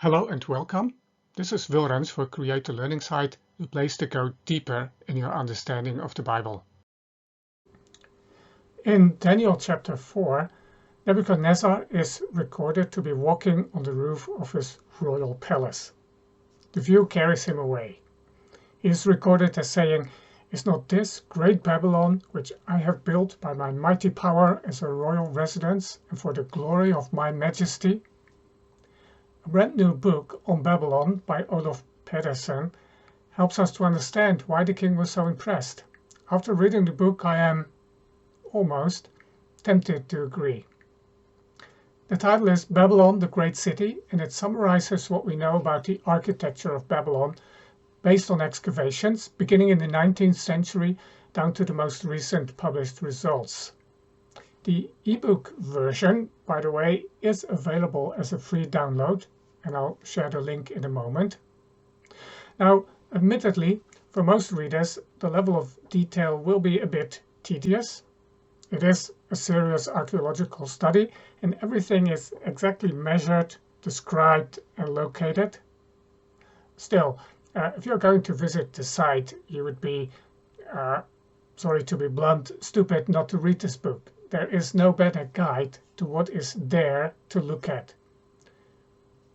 Hello and welcome. This is Wilrens for Create a Learning Site, the place to go deeper in your understanding of the Bible. In Daniel chapter 4, Nebuchadnezzar is recorded to be walking on the roof of his royal palace. The view carries him away. He is recorded as saying, "Is not this great Babylon, which I have built by my mighty power as a royal residence and for the glory of my majesty?" A brand new book on Babylon by Olaf Pedersen helps us to understand why the king was so impressed. After reading the book, I am almost tempted to agree. The title is Babylon, the Great City, and it summarizes what we know about the architecture of Babylon based on excavations beginning in the 19th century down to the most recent published results. The ebook version, by the way, is available as a free download, and I'll share the link in a moment. Now, admittedly, for most readers, the level of detail will be a bit tedious. It is a serious archaeological study, and everything is exactly measured, described, and located. Still, if you're going to visit the site, you would be, sorry to be blunt, stupid not to read this book. There is no better guide to what is there to look at.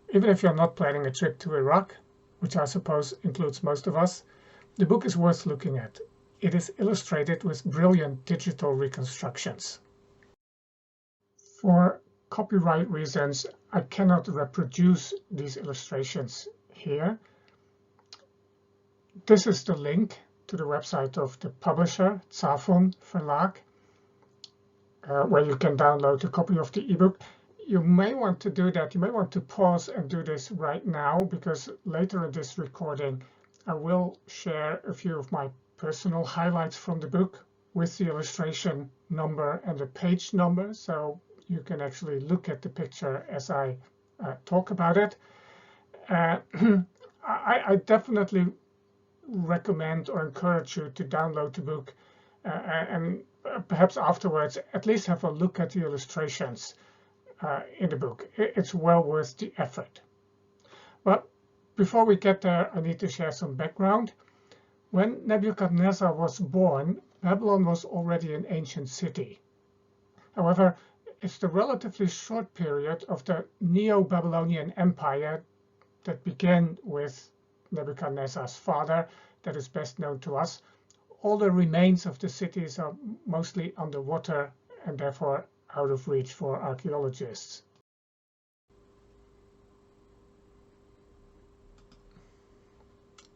Even if you're not planning a trip to Iraq, which I suppose includes most of us, the book is worth looking at. It is illustrated with brilliant digital reconstructions. For copyright reasons, I cannot reproduce these illustrations here. This is the link to the website of the publisher, Zafon Verlag, where you can download a copy of the ebook. You may want to do that. You may want to pause and do this right now, because later in this recording, I will share a few of my personal highlights from the book with the illustration number and the page number, so you can actually look at the picture as I talk about it. I definitely recommend or encourage you to download the book and perhaps afterwards at least have a look at the illustrations in the book. It's well worth the effort. But before we get there, I need to share some background. When Nebuchadnezzar was born, Babylon was already an ancient city. However, it's the relatively short period of the Neo-Babylonian Empire that began with Nebuchadnezzar's father that is best known to us. All the remains of the cities are mostly underwater and therefore out of reach for archaeologists.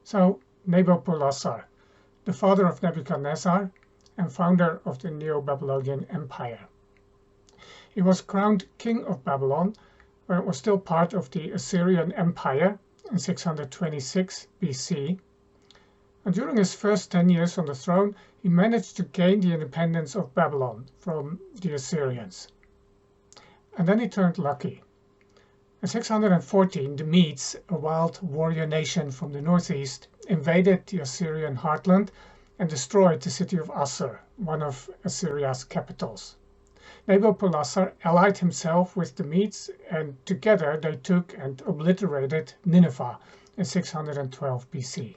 So, Nabopolassar, the father of Nebuchadnezzar and founder of the Neo-Babylonian Empire. He was crowned king of Babylon when it was still part of the Assyrian Empire in 626 BC. And during his first 10 years on the throne, he managed to gain the independence of Babylon from the Assyrians. And then he turned lucky. In 614, the Medes, a wild warrior nation from the northeast, invaded the Assyrian heartland and destroyed the city of Assur, one of Assyria's capitals. Nabopolassar allied himself with the Medes, and together they took and obliterated Nineveh in 612 BC.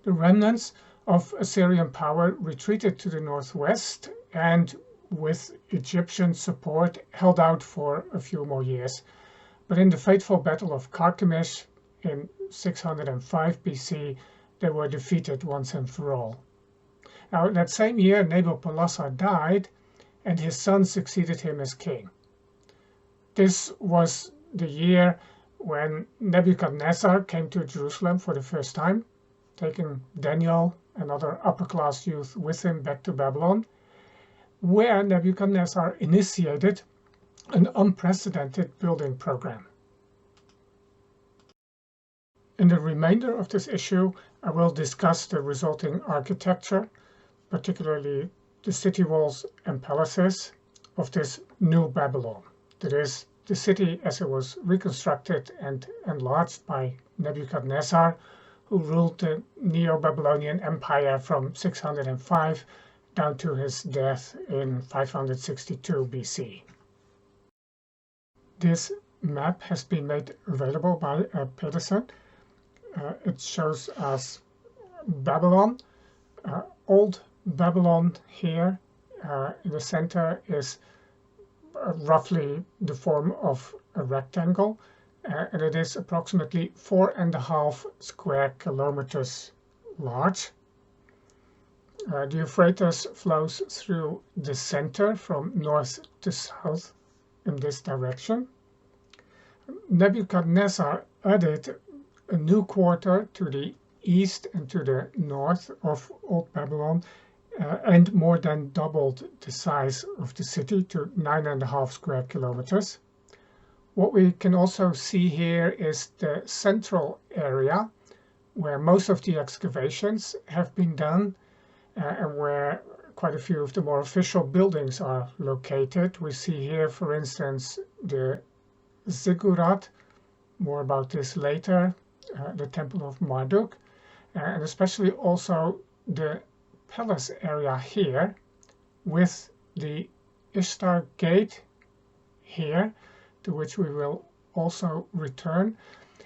The remnants of Assyrian power retreated to the northwest and, with Egyptian support, held out for a few more years. But in the fateful Battle of Carchemish in 605 BC, they were defeated once and for all. Now, that same year, Nabopolassar died, and his son succeeded him as king. This was the year when Nebuchadnezzar came to Jerusalem for the first time, taking Daniel and other upper-class youth with him back to Babylon, where Nebuchadnezzar initiated an unprecedented building program. In the remainder of this issue, I will discuss the resulting architecture, particularly the city walls and palaces of this new Babylon. That is, the city as it was reconstructed and enlarged by Nebuchadnezzar, who ruled the Neo-Babylonian Empire from 605 down to his death in 562 BC. This map has been made available by Pedersen. It shows us Babylon, old Babylon here. In the center is roughly the form of a rectangle, and it is approximately 4.5 square kilometers large. The Euphrates flows through the center from north to south in this direction. Nebuchadnezzar added a new quarter to the east and to the north of Old Babylon, and more than doubled the size of the city to 9.5 square kilometers. What we can also see here is the central area where most of the excavations have been done, and where quite a few of the more official buildings are located. We see here, for instance, the ziggurat, more about this later, the Temple of Marduk, and especially also the palace area here with the Ishtar Gate here, to which we will also return.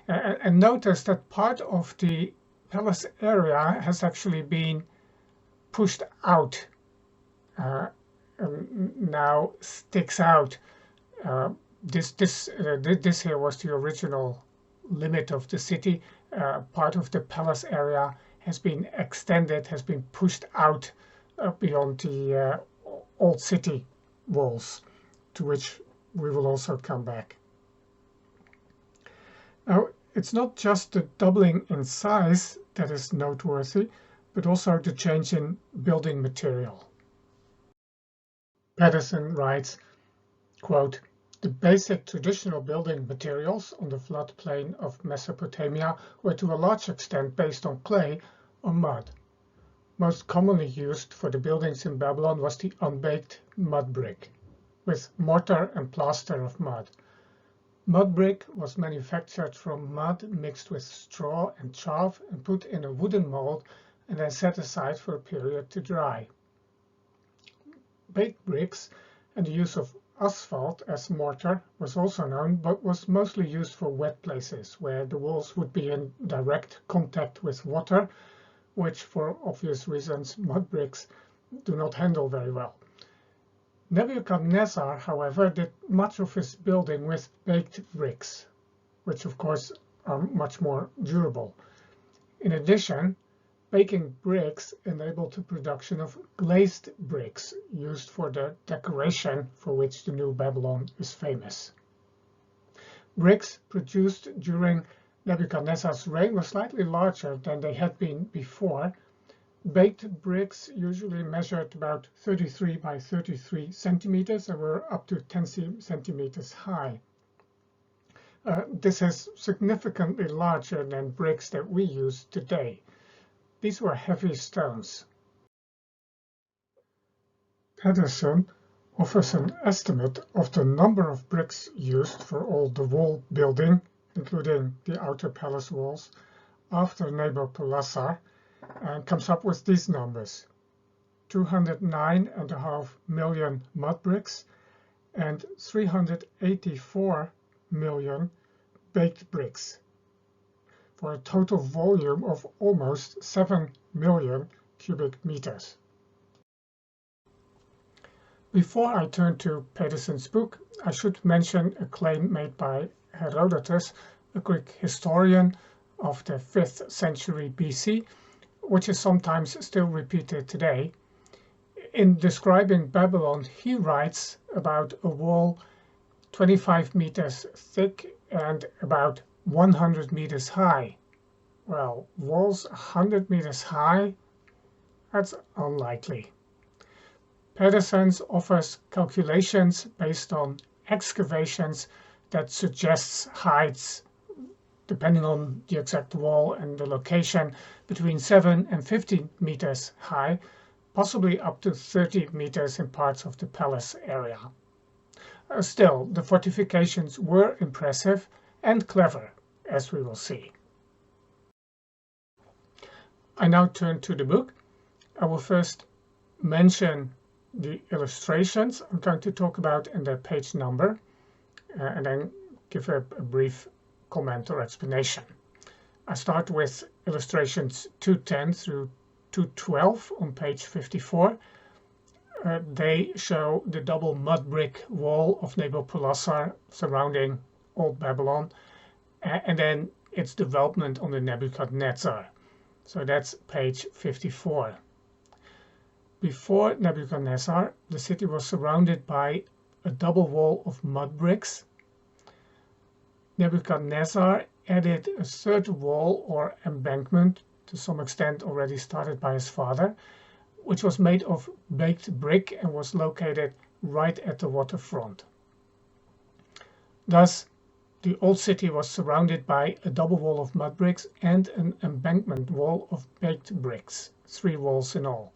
And notice that part of the palace area has actually been pushed out, and now sticks out. This here was the original limit of the city. Part of the palace area has been extended, has been pushed out beyond the old city walls, to which we will also come back. Now, it's not just the doubling in size that is noteworthy, but also the change in building material. Pedersen writes, quote, "The basic traditional building materials on the floodplain of Mesopotamia were to a large extent based on clay or mud. Most commonly used for the buildings in Babylon was the unbaked mud brick, with mortar and plaster of mud. Mud brick was manufactured from mud mixed with straw and chaff and put in a wooden mold and then set aside for a period to dry. Baked bricks and the use of asphalt as mortar was also known, but was mostly used for wet places where the walls would be in direct contact with water, which for obvious reasons mud bricks do not handle very well. Nebuchadnezzar, however, did much of his building with baked bricks, which of course are much more durable. In addition, baking bricks enabled the production of glazed bricks used for the decoration for which the New Babylon is famous. Bricks produced during Nebuchadnezzar's reign were slightly larger than they had been before. Baked bricks usually measured about 33 by 33 centimeters and were up to 10 centimeters high. This is significantly larger than bricks that we use today. These were heavy stones. Pedersen offers an estimate of the number of bricks used for all the wall building, including the outer palace walls, after Nebuchadnezzar, and comes up with these numbers: 209.5 million mud bricks and 384 million baked bricks, for a total volume of almost 7 million cubic meters. Before I turn to Pedersen's book, I should mention a claim made by Herodotus, a Greek historian of the 5th century BC, which is sometimes still repeated today. In describing Babylon, he writes about a wall 25 meters thick and about 100 meters high. Well, walls 100 meters high? That's unlikely. Pedersen offers calculations based on excavations that suggests heights, depending on the exact wall and the location, between 7 and 15 meters high, possibly up to 30 meters in parts of the palace area. Still, the fortifications were impressive and clever, as we will see. I now turn to the book. I will first mention the illustrations I'm going to talk about and their page number, and then give a brief comment or explanation. I start with illustrations 210 through 212 on page 54. They show the double mud brick wall of Nabopolassar surrounding Old Babylon, and then its development under Nebuchadnezzar. So that's page 54. Before Nebuchadnezzar, the city was surrounded by a double wall of mud bricks. Nebuchadnezzar added a third wall or embankment, to some extent already started by his father, which was made of baked brick and was located right at the waterfront. Thus, the old city was surrounded by a double wall of mud bricks and an embankment wall of baked bricks, 3 walls in all.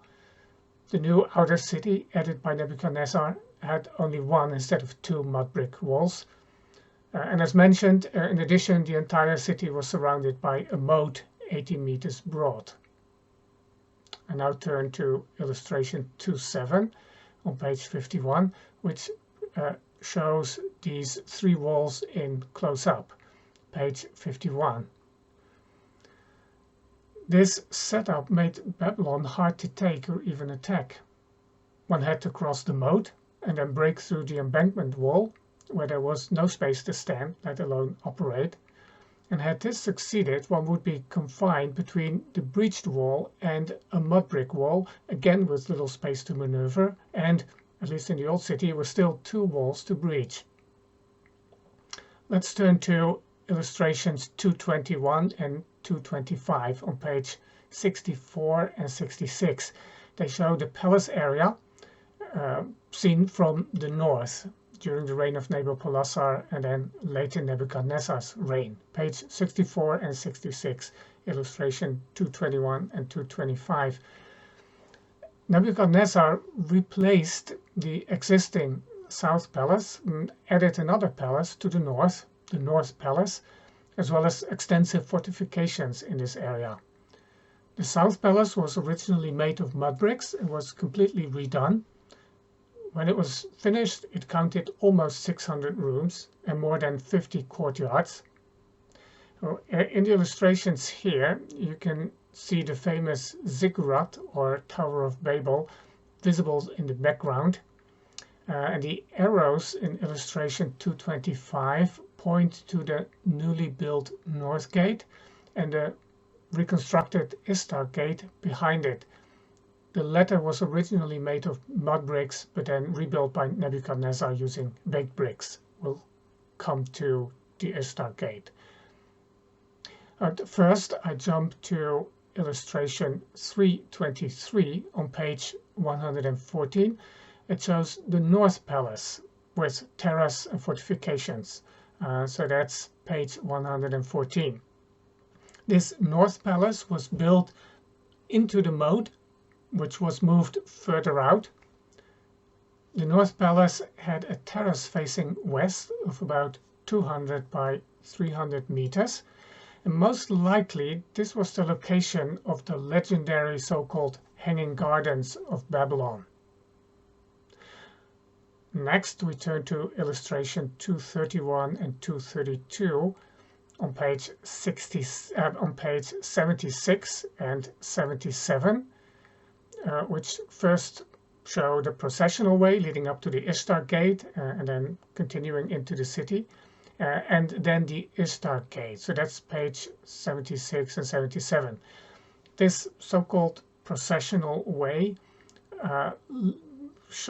The new outer city, added by Nebuchadnezzar, had only 1 instead of 2 mud brick walls. And as mentioned, in addition, the entire city was surrounded by a moat 80 meters broad. I now turn to illustration 2.7 on page 51, which shows these 3 walls in close-up, page 51. This setup made Babylon hard to take or even attack. One had to cross the moat and then break through the embankment wall, where there was no space to stand, let alone operate. And had this succeeded, one would be confined between the breached wall and a mud brick wall, again with little space to maneuver, and, at least in the old city, were still 2 walls to breach. Let's turn to illustrations 221 and 225 on page 64 and 66. They show the palace area seen from the north during the reign of Nabopolassar and then later Nebuchadnezzar's reign. Page 64 and 66, illustration 221 and 225. Nebuchadnezzar replaced the existing South Palace and added another palace to the North Palace, as well as extensive fortifications in this area. The South Palace was originally made of mud bricks and was completely redone. When it was finished, it counted almost 600 rooms and more than 50 courtyards. In the illustrations here, you can see the famous ziggurat or Tower of Babel visible in the background. And the arrows in illustration 225 point to the newly built North Gate and the reconstructed Ishtar Gate behind it. The latter was originally made of mud bricks, but then rebuilt by Nebuchadnezzar using baked bricks. We'll come to the Ishtar Gate. First, I jump to illustration 323 on page 114. It shows the North Palace with terrace and fortifications. So that's page 114. This North Palace was built into the moat, which was moved further out. The North Palace had a terrace facing west of about 200 by 300 meters, and most likely this was the location of the legendary so-called Hanging Gardens of Babylon. Next, we turn to illustration 231 and 232 on page 76 and 77. Which first show the processional way leading up to the Ishtar Gate and then continuing into the city, and then the Ishtar Gate. So that's page 76 and 77. This so-called processional way,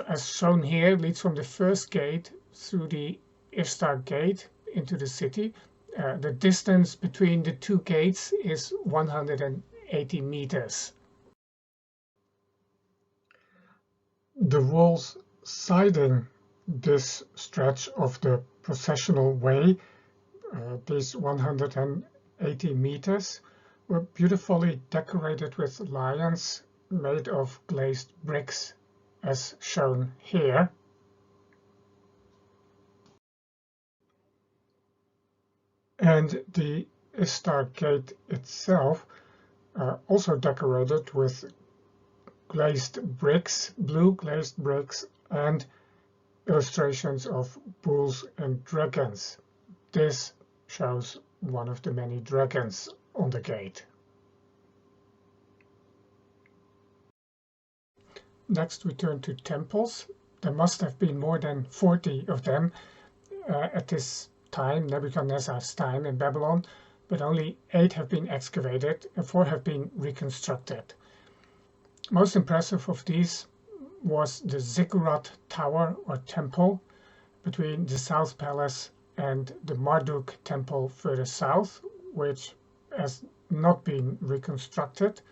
as shown here, leads from the first gate through the Ishtar Gate into the city. The distance between the 2 gates is 180 meters. The walls siding this stretch of the processional way, these 180 meters, were beautifully decorated with lions made of glazed bricks, as shown here. And the Ishtar Gate itself, also decorated with glazed bricks, blue glazed bricks, and illustrations of bulls and dragons. This shows one of the many dragons on the gate. Next we turn to temples. There must have been more than 40 of them at this time, Nebuchadnezzar's time in Babylon, but only 8 have been excavated and 4 have been reconstructed. Most impressive of these was the Ziggurat Tower or temple between the South Palace and the Marduk temple further south, which has not been reconstructed.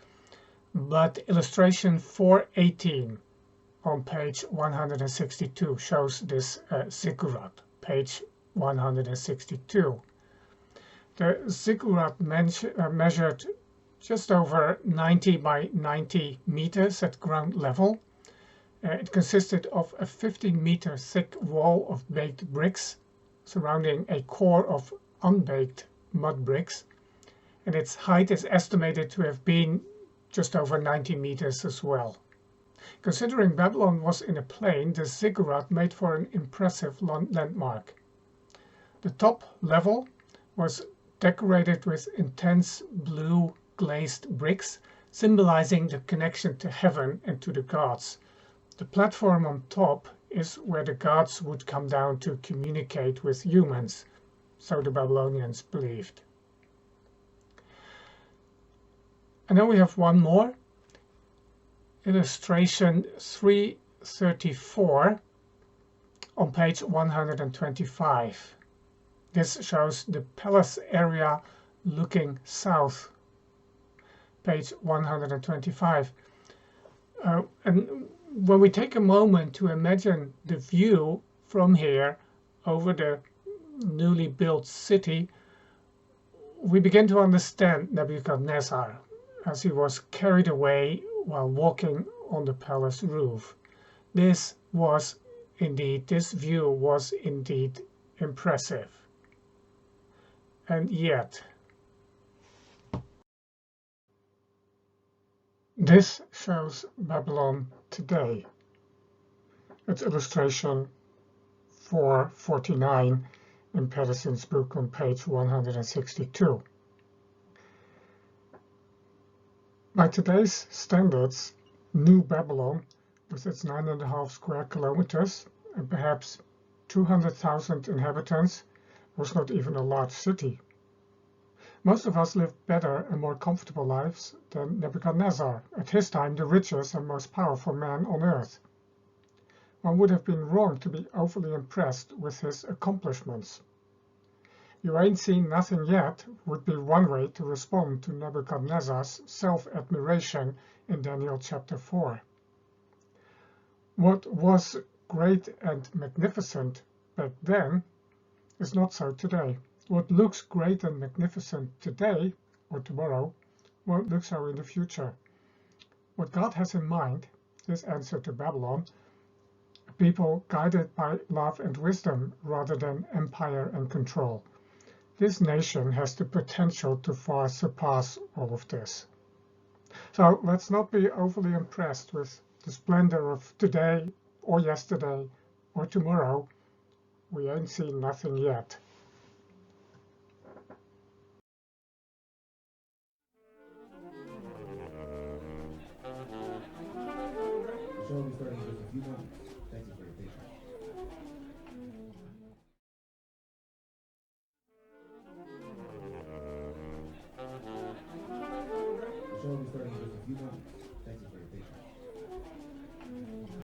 But illustration 418 on page 162 shows this ziggurat, page 162. The ziggurat measured just over 90 by 90 meters at ground level. It consisted of a 15-meter thick wall of baked bricks surrounding a core of unbaked mud bricks, and its height is estimated to have been just over 90 meters as well. Considering Babylon was in a plain, the ziggurat made for an impressive landmark. The top level was decorated with intense blue glazed bricks, symbolizing the connection to heaven and to the gods. The platform on top is where the gods would come down to communicate with humans, so the Babylonians believed. And then we have one more, illustration 334 on page 125. This shows the palace area looking south, page 125. And when we take a moment to imagine the view from here over the newly built city, we begin to understand Nebuchadnezzar as he was carried away while walking on the palace roof. This view was indeed impressive. And yet, this shows Babylon today. It's illustration 449 in Patterson's book on page 162. By today's standards, New Babylon, with its 9.5 square kilometers and perhaps 200,000 inhabitants, was not even a large city. Most of us live better and more comfortable lives than Nebuchadnezzar, at his time the richest and most powerful man on earth. One would have been wrong to be overly impressed with his accomplishments. "You ain't seen nothing yet" would be one way to respond to Nebuchadnezzar's self-admiration in Daniel chapter 4. What was great and magnificent back then is not so today. What looks great and magnificent today or tomorrow won't look so in the future. What God has in mind, his answer to Babylon, a people guided by love and wisdom rather than empire and control. This nation has the potential to far surpass all of this. So let's not be overly impressed with the splendor of today or yesterday or tomorrow. We ain't seen nothing yet. The show will be starting in just a few moments. Thank you for your patience. The show will be starting in just a few moments. Thank you for your patience.